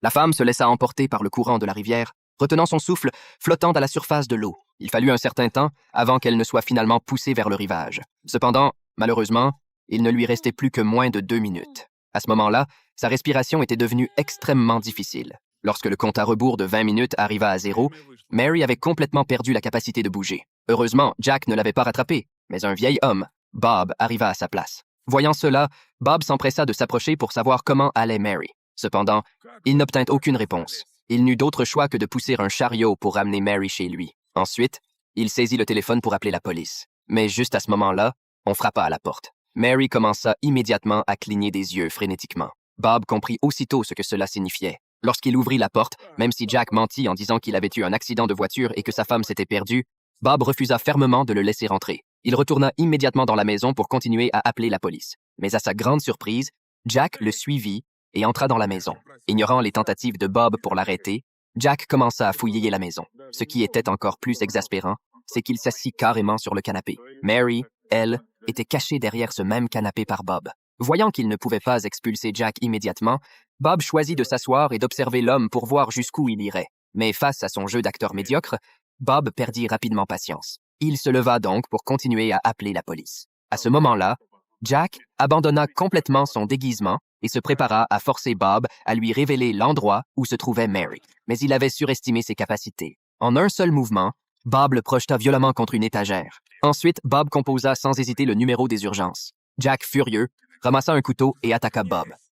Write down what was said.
La femme se laissa emporter par le courant de la rivière, retenant son souffle, flottant à la surface de l'eau. Il fallut un certain temps avant qu'elle ne soit finalement poussée vers le rivage. Cependant, malheureusement, il ne lui restait plus que moins de 2 minutes. À ce moment-là, sa respiration était devenue extrêmement difficile. Lorsque le compte à rebours de 20 minutes arriva à 0, Mary avait complètement perdu la capacité de bouger. Heureusement, Jack ne l'avait pas rattrapé, mais un vieil homme, Bob, arriva à sa place. Voyant cela, Bob s'empressa de s'approcher pour savoir comment allait Mary. Cependant, il n'obtint aucune réponse. Il n'eut d'autre choix que de pousser un chariot pour ramener Mary chez lui. Ensuite, il saisit le téléphone pour appeler la police. Mais juste à ce moment-là, on frappa à la porte. Mary commença immédiatement à cligner des yeux frénétiquement. Bob comprit aussitôt ce que cela signifiait. Lorsqu'il ouvrit la porte, même si Jack mentit en disant qu'il avait eu un accident de voiture et que sa femme s'était perdue, Bob refusa fermement de le laisser rentrer. Il retourna immédiatement dans la maison pour continuer à appeler la police. Mais à sa grande surprise, Jack le suivit et entra dans la maison. Ignorant les tentatives de Bob pour l'arrêter, Jack commença à fouiller la maison. Ce qui était encore plus exaspérant, c'est qu'il s'assit carrément sur le canapé. Mary, elle, était cachée derrière ce même canapé par Bob. Voyant qu'il ne pouvait pas expulser Jack immédiatement, Bob choisit de s'asseoir et d'observer l'homme pour voir jusqu'où il irait. Mais face à son jeu d'acteur médiocre, Bob perdit rapidement patience. Il se leva donc pour continuer à appeler la police. À ce moment-là, Jack abandonna complètement son déguisement et se prépara à forcer Bob à lui révéler l'endroit où se trouvait Mary. Mais il avait surestimé ses capacités. En un seul mouvement, Bob le projeta violemment contre une étagère. Ensuite, Bob composa sans hésiter le numéro des urgences. Jack, furieux, ramassa un couteau et attaqua Bob.